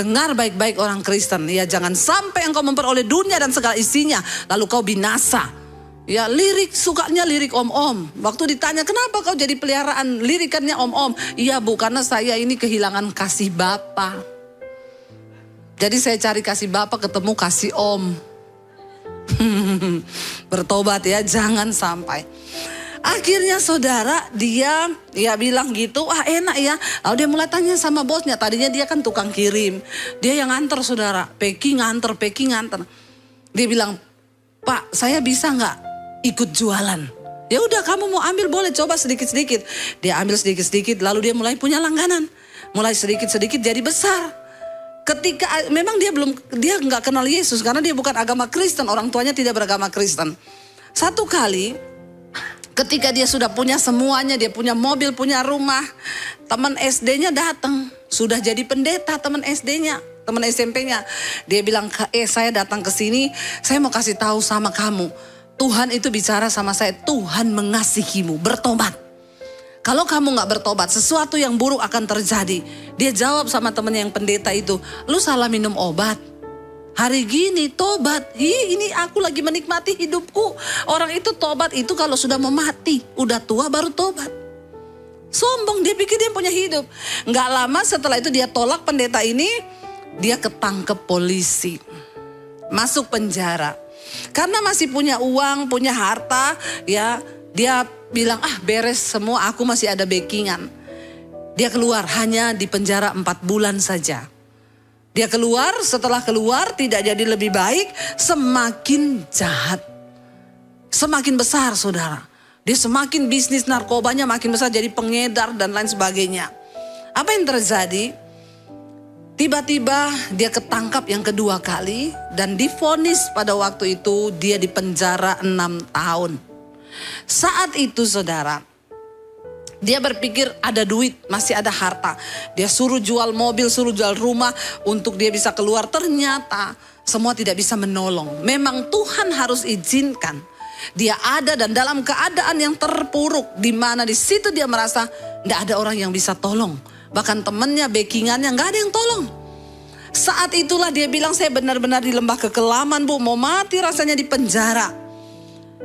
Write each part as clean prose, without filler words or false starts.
Dengar baik-baik orang Kristen. Ya, jangan sampai engkau memperoleh dunia dan segala isinya, lalu kau binasa. Ya, lirik, sukanya lirik om-om. Waktu ditanya, kenapa kau jadi peliharaan lirikannya om-om? Iya Bu, karena saya ini kehilangan kasih Bapa. Jadi saya cari kasih Bapa, ketemu kasih om. Bertobat ya, jangan sampai. Akhirnya saudara, dia bilang gitu, wah enak ya. Lalu dia mulai tanya sama bosnya. Tadinya dia kan tukang kirim. Dia yang nganter saudara. Packing nganter. Dia bilang, Pak, saya bisa nggak ikut jualan? Ya udah, kamu mau ambil boleh, coba sedikit-sedikit. Dia ambil sedikit-sedikit, lalu dia mulai punya langganan. Mulai sedikit-sedikit jadi besar. Ketika memang dia nggak kenal Yesus karena dia bukan agama Kristen, orang tuanya tidak beragama Kristen. Satu kali ketika dia sudah punya semuanya, dia punya mobil, punya rumah, teman SD-nya datang, sudah jadi pendeta teman SD-nya, teman SMP-nya. Dia bilang, saya datang ke sini, saya mau kasih tahu sama kamu, Tuhan itu bicara sama saya, Tuhan mengasihimu, bertobat. Kalau kamu gak bertobat, sesuatu yang buruk akan terjadi. Dia jawab sama temennya yang pendeta itu, lu salah minum obat. Hari gini tobat, ini aku lagi menikmati hidupku. Orang itu tobat itu kalau sudah mau mati, udah tua baru tobat. Sombong, dia pikir dia punya hidup. Gak lama setelah itu dia tolak pendeta ini, dia ketangkep polisi. Masuk penjara. Karena masih punya uang, punya harta, ya dia bilang, beres semua, aku masih ada backingan. Dia keluar, hanya di penjara 4 bulan saja. Dia keluar, setelah keluar tidak jadi lebih baik, semakin jahat. Semakin besar saudara. Dia semakin bisnis narkobanya makin besar, jadi pengedar dan lain sebagainya. Apa yang terjadi? Tiba-tiba dia ketangkap yang kedua kali dan divonis pada waktu itu dia di penjara 6 tahun. Saat itu saudara, dia berpikir ada duit, masih ada harta. Dia suruh jual mobil, suruh jual rumah untuk dia bisa keluar. Ternyata semua tidak bisa menolong. Memang Tuhan harus izinkan dia ada dan dalam keadaan yang terpuruk, di mana di situ dia merasa tidak ada orang yang bisa tolong. Bahkan temannya, backingannya nggak ada yang tolong. Saat itulah dia bilang, saya benar-benar di lembah kekelaman Bu, mau mati rasanya di penjara.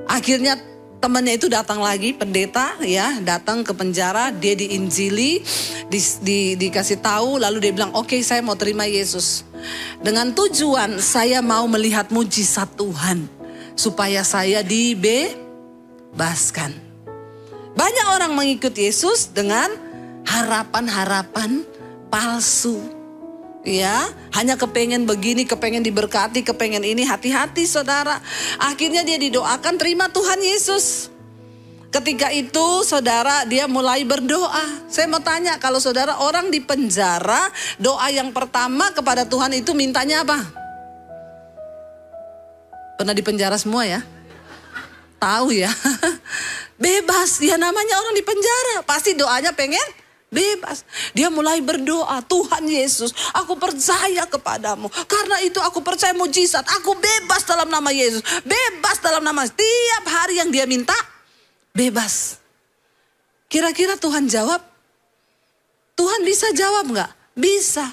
Akhirnya temannya itu datang lagi, pendeta ya, datang ke penjara, dia diinjili, dikasih tahu, lalu dia bilang, oke, saya mau terima Yesus. Dengan tujuan saya mau melihat mujizat Tuhan, supaya saya dibebaskan. Banyak orang mengikut Yesus dengan harapan-harapan palsu. Ya, hanya kepengen begini, kepengen diberkati, kepengen ini, hati-hati saudara. Akhirnya dia didoakan terima Tuhan Yesus. Ketika itu saudara dia mulai berdoa. Saya mau tanya, kalau saudara orang di penjara, doa yang pertama kepada Tuhan itu mintanya apa? Pernah di penjara semua ya? Tahu ya? Bebas, ya namanya orang di penjara. Pasti doanya pengen bebas. Dia mulai berdoa, Tuhan Yesus, aku percaya kepadamu. Karena itu aku percaya mujizat. Aku bebas dalam nama Yesus. Bebas dalam nama. Tiap hari yang dia minta, bebas. Kira-kira Tuhan jawab? Tuhan bisa jawab gak? Bisa.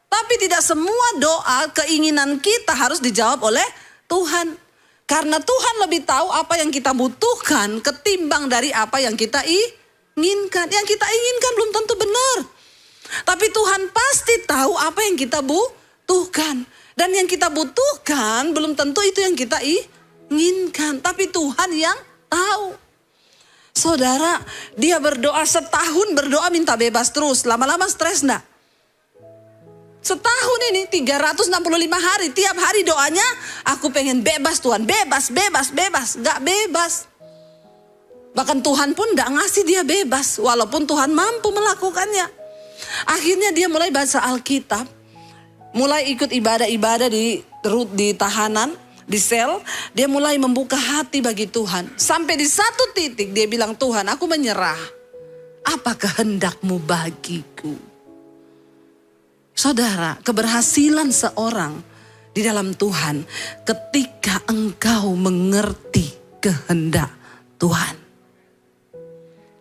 Tapi tidak semua doa, keinginan kita harus dijawab oleh Tuhan. Karena Tuhan lebih tahu apa yang kita butuhkan ketimbang dari apa yang kita inginkan. Yang kita inginkan belum tentu benar. Tapi Tuhan pasti tahu apa yang kita butuhkan. Dan yang kita butuhkan belum tentu itu yang kita inginkan. Tapi Tuhan yang tahu. Saudara, dia berdoa setahun, berdoa minta bebas terus. Lama-lama stres enggak? Setahun ini 365 hari. Tiap hari doanya, aku pengen bebas Tuhan. Bebas, bebas, bebas. Gak bebas. Bahkan Tuhan pun gak ngasih dia bebas. Walaupun Tuhan mampu melakukannya. Akhirnya dia mulai baca Alkitab. Mulai ikut ibadah-ibadah di tahanan, di sel. Dia mulai membuka hati bagi Tuhan. Sampai di satu titik dia bilang, Tuhan aku menyerah. Apa kehendak-Mu bagiku? Saudara, keberhasilan seorang di dalam Tuhan ketika engkau mengerti kehendak Tuhan.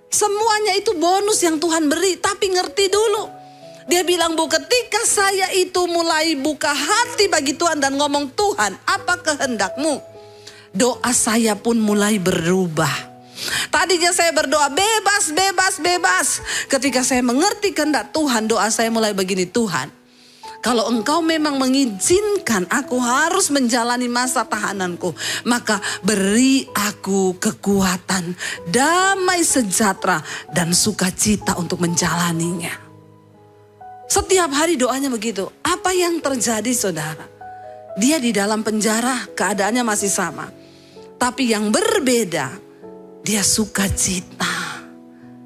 Semuanya itu bonus yang Tuhan beri, tapi ngerti dulu. Dia bilang, Bu, ketika saya itu mulai buka hati bagi Tuhan dan ngomong, Tuhan, apa kehendakmu? Doa saya pun mulai berubah. Tadinya saya berdoa bebas, bebas, bebas. Ketika saya mengerti kehendak Tuhan, doa saya mulai begini, Tuhan, kalau Engkau memang mengizinkan aku harus menjalani masa tahananku, maka beri aku kekuatan, damai sejahtera, dan sukacita untuk menjalaninya. Setiap hari doanya begitu. Apa yang terjadi, saudara? Dia di dalam penjara, keadaannya masih sama. Tapi yang berbeda, dia sukacita.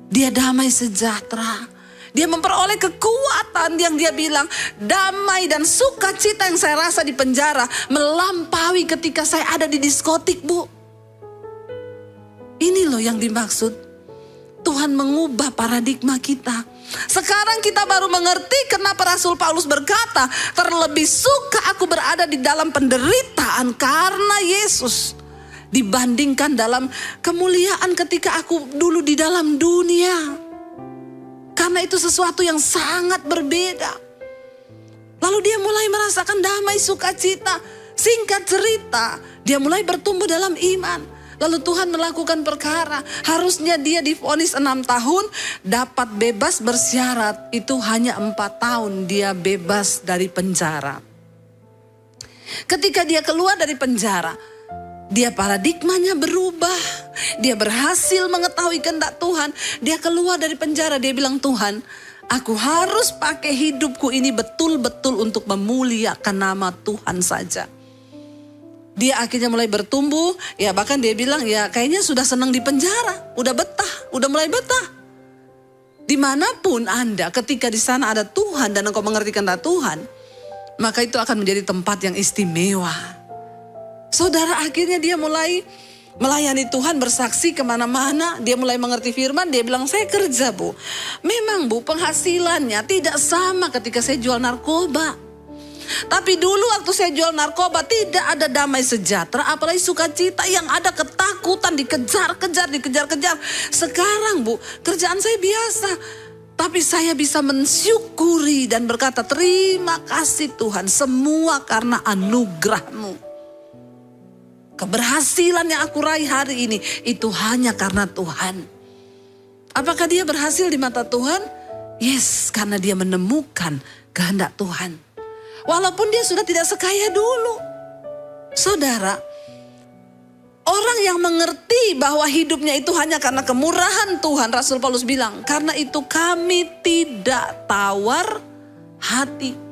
Dia damai sejahtera. Dia memperoleh kekuatan yang dia bilang, damai dan sukacita yang saya rasa di penjara melampaui ketika saya ada di diskotik, Bu. Ini loh yang dimaksud. Tuhan mengubah paradigma kita. Sekarang kita baru mengerti kenapa Rasul Paulus berkata, terlebih suka aku berada di dalam penderitaan karena Yesus, dibandingkan dalam kemuliaan ketika aku dulu di dalam dunia. Karena itu sesuatu yang sangat berbeda. Lalu dia mulai merasakan damai sukacita. Singkat cerita, dia mulai bertumbuh dalam iman. Lalu Tuhan melakukan perkara. Harusnya dia divonis 6 tahun, dapat bebas bersyarat. Itu hanya 4 tahun dia bebas dari penjara. Ketika dia keluar dari penjara, dia paradigmanya berubah. Dia berhasil mengetahui kehendak Tuhan. Dia keluar dari penjara, dia bilang, Tuhan, aku harus pakai hidupku ini betul-betul untuk memuliakan nama Tuhan saja. Dia akhirnya mulai bertumbuh, ya bahkan dia bilang, ya kayaknya sudah senang di penjara, udah betah, udah mulai betah. Dimanapun Anda, ketika di sana ada Tuhan dan engkau mengerti kehendak Tuhan, maka itu akan menjadi tempat yang istimewa. Saudara, akhirnya dia mulai melayani Tuhan, bersaksi kemana-mana. Dia mulai mengerti firman, dia bilang, saya kerja, Bu. Memang, Bu, penghasilannya tidak sama ketika saya jual narkoba. Tapi dulu waktu saya jual narkoba tidak ada damai sejahtera, apalagi sukacita, yang ada ketakutan, dikejar-kejar. Sekarang, Bu, kerjaan saya biasa. Tapi saya bisa mensyukuri dan berkata, terima kasih Tuhan, semua karena anugerah-Mu. Keberhasilan yang aku raih hari ini, itu hanya karena Tuhan. Apakah dia berhasil di mata Tuhan? Yes, karena dia menemukan kehendak Tuhan. Walaupun dia sudah tidak sekaya dulu. Saudara, orang yang mengerti bahwa hidupnya itu hanya karena kemurahan Tuhan, Rasul Paulus bilang, karena itu kami tidak tawar hati.